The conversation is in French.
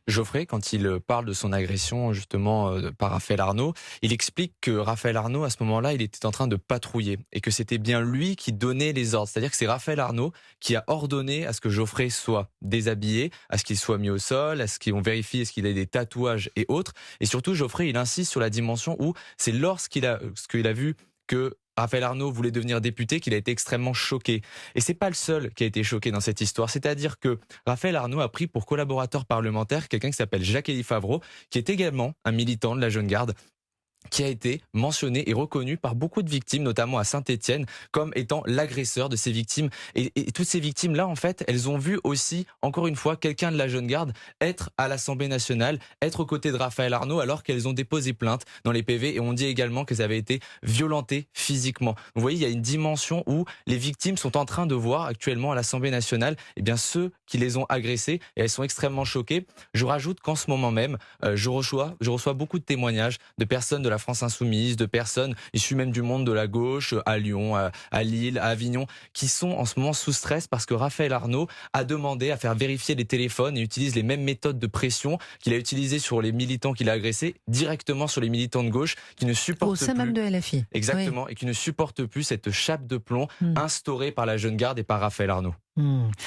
Geoffrey, quand il parle de son agression justement par Raphaël Arnaud, il explique que Raphaël Arnaud, à ce moment-là, il était en train de patrouiller et que c'était bien lui qui donnait les ordres. C'est-à-dire que c'est Raphaël Arnaud qui a ordonné à ce que Geoffrey soit déshabillé, à ce qu'il soit mis au sol, à ce qu'on vérifie est-ce qu'il a des tatouages et autres. Et surtout, Geoffrey, il insiste sur la dimension où c'est ce qu'il a vu que Raphaël Arnaud voulait devenir député, qu'il a été extrêmement choqué. Et c'est pas le seul qui a été choqué dans cette histoire. C'est-à-dire que Raphaël Arnaud a pris pour collaborateur parlementaire quelqu'un qui s'appelle Jacques-Élie Favreau, qui est également un militant de la Jeune Garde, qui a été mentionné et reconnu par beaucoup de victimes, notamment à Saint-Étienne, comme étant l'agresseur de ces victimes. Et toutes ces victimes-là, en fait, elles ont vu aussi, encore une fois, quelqu'un de la Jeune Garde être à l'Assemblée nationale, être aux côtés de Raphaël Arnaud, alors qu'elles ont déposé plainte dans les PV, et on dit également qu'elles avaient été violentées physiquement. Vous voyez, il y a une dimension où les victimes sont en train de voir actuellement à l'Assemblée nationale, eh bien, ceux qui les ont agressées, et elles sont extrêmement choquées. Je rajoute qu'en ce moment même, je reçois beaucoup de témoignages de personnes de la France insoumise, de personnes issues même du monde de la gauche, à Lyon, à Lille, à Avignon, qui sont en ce moment sous stress parce que Raphaël Arnaud a demandé à faire vérifier les téléphones et utilise les mêmes méthodes de pression qu'il a utilisées sur les militants qu'il a agressés, directement sur les militants de gauche qui ne supportent Au sein même plus. de LFI. Exactement, et qui ne supportent plus cette chape de plomb Oui. instaurée par la Jeune Garde et par Raphaël Arnaud. Mm.